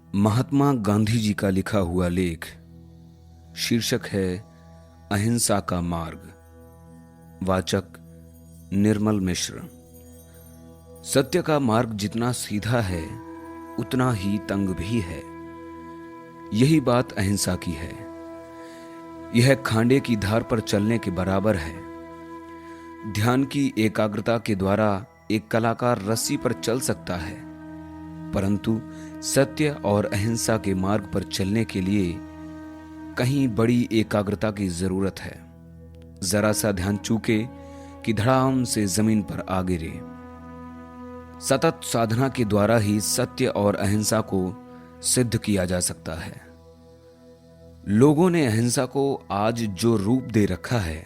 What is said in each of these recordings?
महात्मा गांधी जी का लिखा हुआ लेख। शीर्षक है अहिंसा का मार्ग। वाचक निर्मल मिश्र। सत्य का मार्ग जितना सीधा है उतना ही तंग भी है। यही बात अहिंसा की है। यह खांडे की धार पर चलने के बराबर है। ध्यान की एकाग्रता के द्वारा एक कलाकार रस्सी पर चल सकता है, परंतु सत्य और अहिंसा के मार्ग पर चलने के लिए कहीं बड़ी एकाग्रता की जरूरत है। जरा सा ध्यान चूके कि धड़ाम से जमीन पर आ गिरे। सतत साधना के द्वारा ही सत्य और अहिंसा को सिद्ध किया जा सकता है। लोगों ने अहिंसा को आज जो रूप दे रखा है,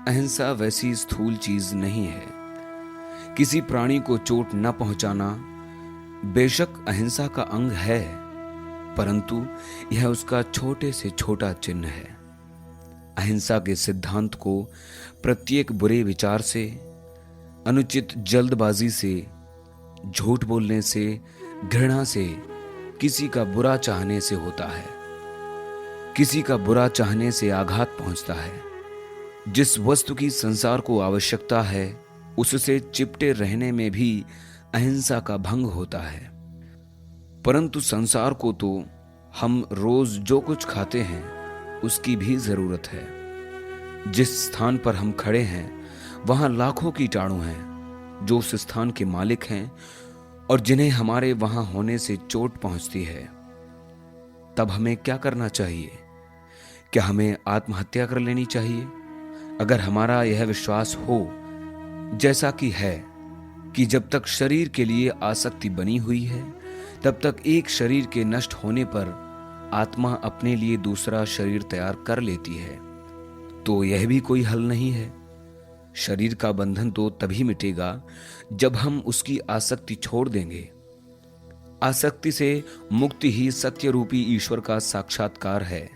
अहिंसा वैसी स्थूल चीज नहीं है। किसी प्राणी को चोट न पहुंचाना बेशक अहिंसा का अंग है, परंतु यह उसका छोटे से छोटा चिन्ह है। अहिंसा के सिद्धांत को प्रत्येक बुरे विचार से, अनुचित जल्दबाजी से, झूठ बोलने से, घृणा से, किसी का बुरा चाहने से होता है। किसी का बुरा चाहने से आघात पहुंचता है। जिस वस्तु की संसार को आवश्यकता है, उससे चिपटे रहने में भी अहिंसा का भंग होता है। परंतु संसार को तो हम रोज जो कुछ खाते हैं उसकी भी जरूरत है। जिस स्थान पर हम खड़े हैं वहां लाखों कीटाणु हैं जो उस स्थान के मालिक हैं और जिन्हें हमारे वहां होने से चोट पहुंचती है। तब हमें क्या करना चाहिए? क्या हमें आत्महत्या कर लेनी चाहिए? अगर हमारा यह विश्वास हो, जैसा कि है, कि जब तक शरीर के लिए आसक्ति बनी हुई है तब तक एक शरीर के नष्ट होने पर आत्मा अपने लिए दूसरा शरीर तैयार कर लेती है, तो यह भी कोई हल नहीं है। शरीर का बंधन तो तभी मिटेगा जब हम उसकी आसक्ति छोड़ देंगे। आसक्ति से मुक्ति ही सत्य रूपी ईश्वर का साक्षात्कार है।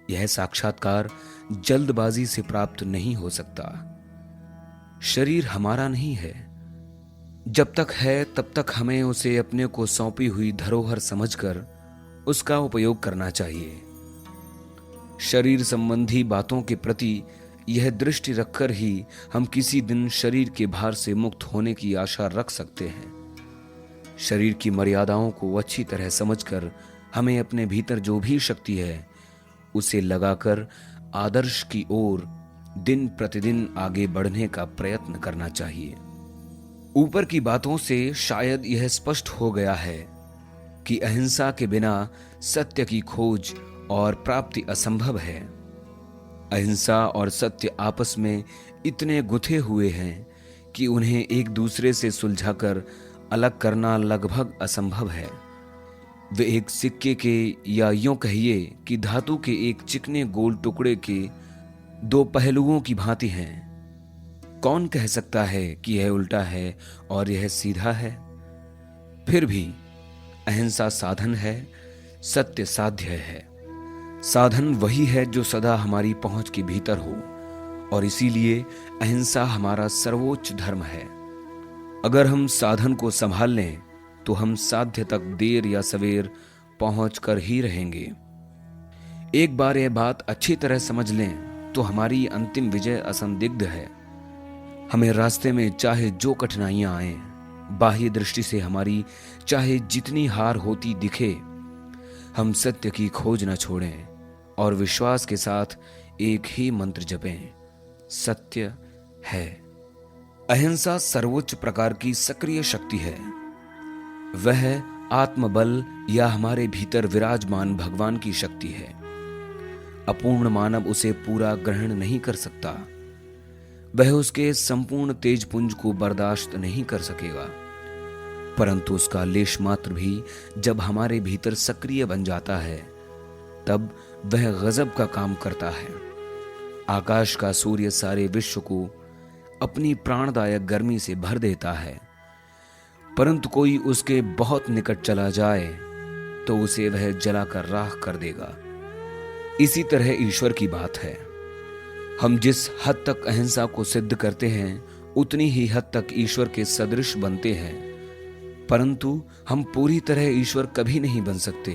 यह साक्षात्कार जल्दबाजी से प्राप्त नहीं हो सकता। शरीर हमारा नहीं है। जब तक है तब तक हमें उसे अपने को सौंपी हुई धरोहर समझकर उसका उपयोग करना चाहिए। शरीर संबंधी बातों के प्रति यह दृष्टि रखकर ही हम किसी दिन शरीर के भार से मुक्त होने की आशा रख सकते हैं। शरीर की मर्यादाओं को अच्छी तरह समझकर हमें अपने भीतर जो भी शक्ति है उसे लगाकर आदर्श की ओर दिन प्रतिदिन आगे बढ़ने का प्रयत्न करना चाहिए। ऊपर की बातों से शायद यह स्पष्ट हो गया है कि अहिंसा के बिना सत्य की खोज और प्राप्ति असंभव है। अहिंसा और सत्य आपस में इतने गुथे हुए हैं कि उन्हें एक दूसरे से सुलझाकर अलग करना लगभग असंभव है। वे एक सिक्के के, या यूं कहिए कि धातु के एक चिकने गोल टुकड़े के दो पहलुओं की भांति हैं। कौन कह सकता है कि यह उल्टा है और यह सीधा है? फिर भी अहिंसा साधन है, सत्य साध्य है। साधन वही है जो सदा हमारी पहुंच के भीतर हो, और इसीलिए अहिंसा हमारा सर्वोच्च धर्म है। अगर हम साधन को संभाल लें तो हम साध्य तक देर या सवेर पहुंच कर ही रहेंगे। एक बार यह बात अच्छी तरह समझ लें तो हमारी अंतिम विजय असंदिग्ध है। हमें रास्ते में चाहे जो कठिनाइयां आए, बाह्य दृष्टि से हमारी चाहे जितनी हार होती दिखे, हम सत्य की खोज न छोड़ें और विश्वास के साथ एक ही मंत्र जपें, सत्य है। अहिंसा सर्वोच्च प्रकार की सक्रिय शक्ति है। वह आत्मबल या हमारे भीतर विराजमान भगवान की शक्ति है। अपूर्ण मानव उसे पूरा ग्रहण नहीं कर सकता। वह उसके संपूर्ण तेजपुंज को बर्दाश्त नहीं कर सकेगा, परंतु उसका लेश मात्र भी जब हमारे भीतर सक्रिय बन जाता है तब वह गजब का काम करता है। आकाश का सूर्य सारे विश्व को अपनी प्राणदायक गर्मी से भर देता है, परंतु कोई उसके बहुत निकट चला जाए तो उसे वह जलाकर राख कर देगा। इसी तरह ईश्वर की बात है। हम जिस हद तक अहिंसा को सिद्ध करते हैं उतनी ही हद तक ईश्वर के सदृश बनते हैं। परंतु हम पूरी तरह ईश्वर कभी नहीं बन सकते।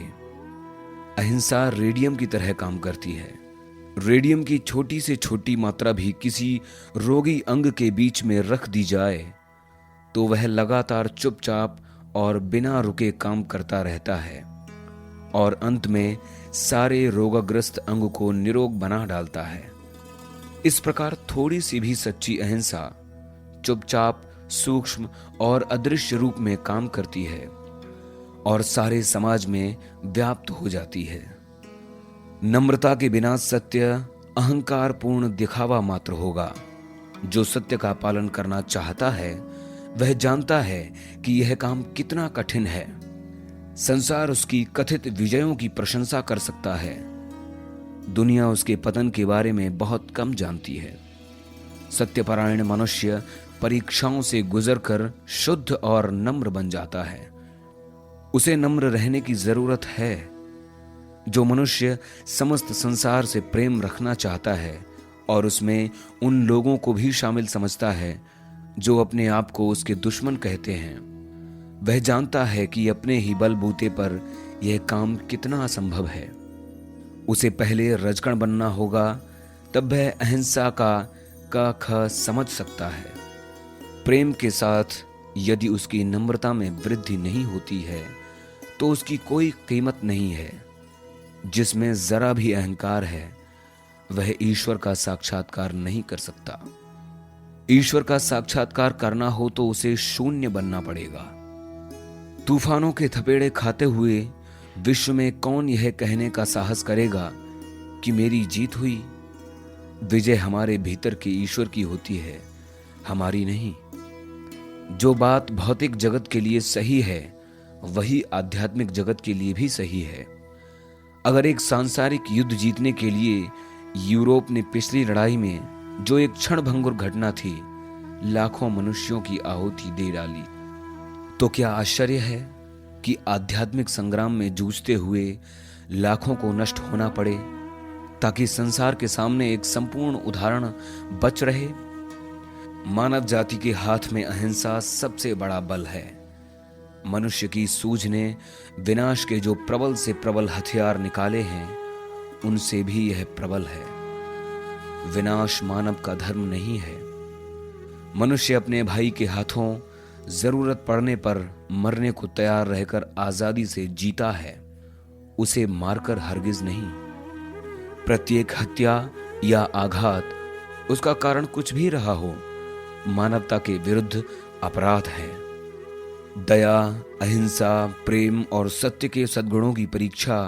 अहिंसा रेडियम की तरह काम करती है। रेडियम की छोटी से छोटी मात्रा भी किसी रोगी अंग के बीच में रख दी जाए तो वह लगातार चुपचाप और बिना रुके काम करता रहता है और अंत में सारे रोगग्रस्त अंग को निरोग बना डालता है। इस प्रकार थोड़ी सी भी सच्ची अहिंसा चुपचाप, सूक्ष्म और अदृश्य रूप में काम करती है और सारे समाज में व्याप्त हो जाती है। नम्रता के बिना सत्य अहंकार पूर्ण दिखावा मात्र होगा। जो सत्य का पालन करना चाहता है वह जानता है कि यह काम कितना कठिन है। संसार उसकी कथित विजयों की प्रशंसा कर सकता है, दुनिया उसके पतन के बारे में बहुत कम जानती है। सत्यपरायण मनुष्य परीक्षाओं से गुजरकर शुद्ध और नम्र बन जाता है। उसे नम्र रहने की जरूरत है। जो मनुष्य समस्त संसार से प्रेम रखना चाहता है और उसमें उन लोगों को भी शामिल समझता है जो अपने आप को उसके दुश्मन कहते हैं, वह जानता है कि अपने ही बलबूते पर यह काम कितना असंभव है। उसे पहले रजकण बनना होगा, तब वह अहिंसा का क ख समझ सकता है। प्रेम के साथ यदि उसकी नम्रता में वृद्धि नहीं होती है तो उसकी कोई कीमत नहीं है। जिसमें जरा भी अहंकार है वह ईश्वर का साक्षात्कार नहीं कर सकता। ईश्वर का साक्षात्कार करना हो तो उसे शून्य बनना पड़ेगा। तूफानों के थपेड़े खाते हुए विश्व में कौन यह कहने का साहस करेगा कि मेरी जीत हुई? विजय हमारे भीतर के ईश्वर की होती है, हमारी नहीं। जो बात भौतिक जगत के लिए सही है वही आध्यात्मिक जगत के लिए भी सही है। अगर एक सांसारिक युद्ध जीतने के लिए यूरोप ने पिछली लड़ाई में जो एक क्षणभंगुर घटना थी, लाखों मनुष्यों की आहुति दे डाली, तो क्या आश्चर्य है कि आध्यात्मिक संग्राम में जूझते हुए लाखों को नष्ट होना पड़े ताकि संसार के सामने एक संपूर्ण उदाहरण बच रहे। मानव जाति के हाथ में अहिंसा सबसे बड़ा बल है। मनुष्य की सूझ ने विनाश के जो प्रबल से प्रबल हथियार निकाले हैं उनसे भी यह प्रबल है। विनाश मानव का धर्म नहीं है। मनुष्य अपने भाई के हाथों जरूरत पड़ने पर मरने को तैयार रहकर आजादी से जीता है, उसे मारकर हरगिज नहीं। प्रत्येक हत्या या आघात, उसका कारण कुछ भी रहा हो, मानवता के विरुद्ध अपराध है। दया, अहिंसा, प्रेम और सत्य के सद्गुणों की परीक्षा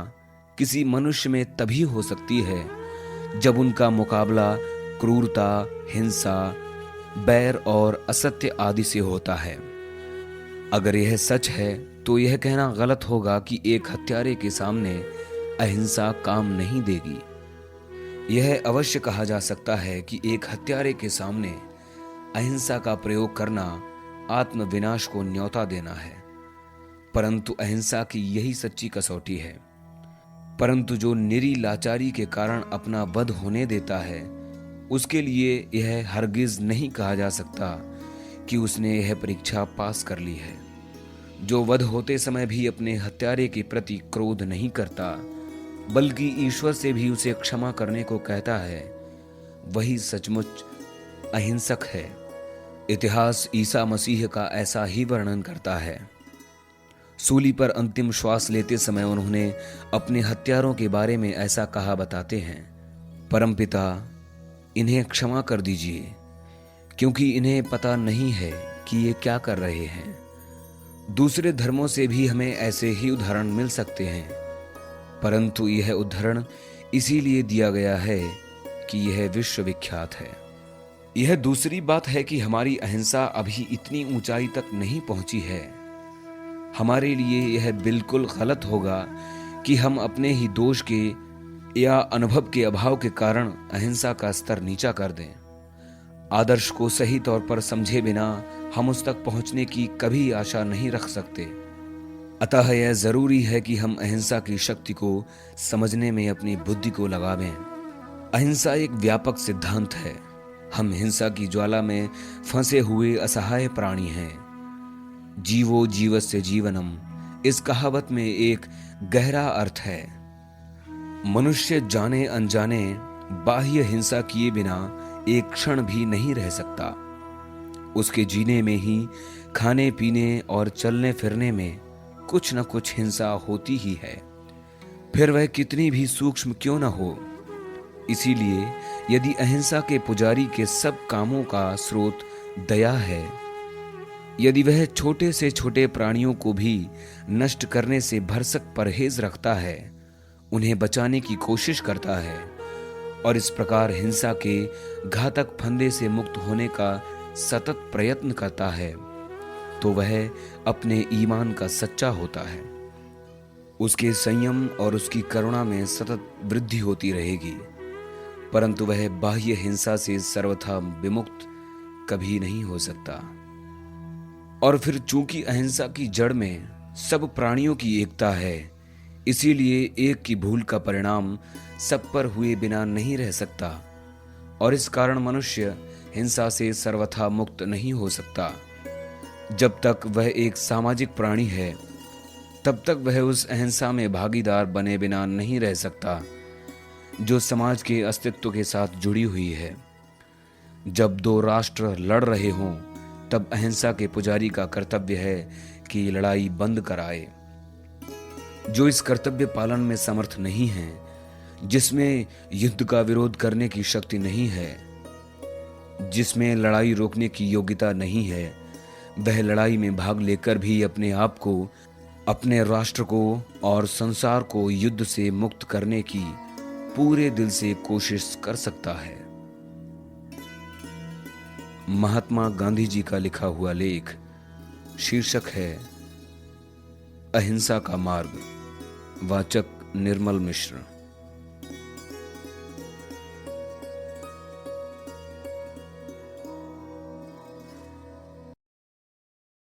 किसी मनुष्य में तभी हो सकती है जब उनका मुकाबला क्रूरता, हिंसा, बैर और असत्य आदि से होता है। अगर यह सच है तो यह कहना गलत होगा कि एक हत्यारे के सामने अहिंसा काम नहीं देगी। यह अवश्य कहा जा सकता है कि एक हत्यारे के सामने अहिंसा का प्रयोग करना आत्म विनाश को न्योता देना है, परंतु अहिंसा की यही सच्ची कसौटी है। परंतु जो निरी लाचारी के कारण अपना वध होने देता है, उसके लिए यह हरगिज नहीं कहा जा सकता कि उसने यह परीक्षा पास कर ली है। जो वध होते समय भी अपने हत्यारे के प्रति क्रोध नहीं करता, बल्कि ईश्वर से भी उसे क्षमा करने को कहता है, वही सचमुच अहिंसक है। इतिहास ईसा मसीह का ऐसा ही वर्णन करता है। सूली पर अंतिम श्वास लेते समय उन्होंने अपने हत्यारों के बारे में ऐसा कहा बताते हैं, परमपिता, इन्हें क्षमा कर दीजिए क्योंकि इन्हें पता नहीं है कि ये क्या कर रहे हैं। दूसरे धर्मों से भी हमें ऐसे ही उदाहरण मिल सकते हैं, परंतु यह उदाहरण इसीलिए दिया गया है कि यह विश्वविख्यात है। यह दूसरी बात है कि हमारी अहिंसा अभी इतनी ऊंचाई तक नहीं पहुंची है। हमारे लिए यह बिल्कुल गलत होगा कि हम अपने ही दोष के या अनुभव के अभाव के कारण अहिंसा का स्तर नीचा कर दें। आदर्श को सही तौर पर समझे बिना हम उस तक पहुंचने की कभी आशा नहीं रख सकते। अतः यह जरूरी है कि हम अहिंसा की शक्ति को समझने में अपनी बुद्धि को लगावें। अहिंसा एक व्यापक सिद्धांत है। हम हिंसा की ज्वाला में फंसे हुए असहाय प्राणी हैं। जीवो जीवस्य जीवनम, इस कहावत में एक गहरा अर्थ है। मनुष्य जाने अनजाने बाह्य हिंसा किए बिना एक क्षण भी नहीं रह सकता। उसके जीने में ही, खाने पीने और चलने फिरने में कुछ न कुछ हिंसा होती ही है, फिर वह कितनी भी सूक्ष्म क्यों न हो। इसीलिए यदि अहिंसा के पुजारी के सब कामों का स्रोत दया है, यदि वह छोटे से छोटे प्राणियों को भी नष्ट करने से भरसक परहेज रखता है, उन्हें बचाने की कोशिश करता है और इस प्रकार हिंसा के घातक फंदे से मुक्त होने का सतत प्रयत्न करता है, तो वह अपने ईमान का सच्चा होता है। उसके संयम और उसकी करुणा में सतत वृद्धि होती रहेगी, परंतु वह बाह्य हिंसा से सर्वथा विमुक्त कभी नहीं हो सकता। और फिर चूंकि अहिंसा की जड़ में सब प्राणियों की एकता है, इसीलिए एक की भूल का परिणाम सब पर हुए बिना नहीं रह सकता और इस कारण मनुष्य हिंसा से सर्वथा मुक्त नहीं हो सकता। जब तक वह एक सामाजिक प्राणी है, तब तक वह उस अहिंसा में भागीदार बने बिना नहीं रह सकता जो समाज के अस्तित्व के साथ जुड़ी हुई है। जब दो राष्ट्र लड़ रहे हों, तब अहिंसा के पुजारी का कर्तव्य है कि लड़ाई बंद कराए। जो इस कर्तव्य पालन में समर्थ नहीं है, जिसमें युद्ध का विरोध करने की शक्ति नहीं है, जिसमें लड़ाई रोकने की योग्यता नहीं है, वह लड़ाई में भाग लेकर भी अपने आप को, अपने राष्ट्र को और संसार को युद्ध से मुक्त करने की पूरे दिल से कोशिश कर सकता है। महात्मा गांधी जी का लिखा हुआ लेख, शीर्षक है अहिंसा का मार्ग। वाचक निर्मल मिश्र।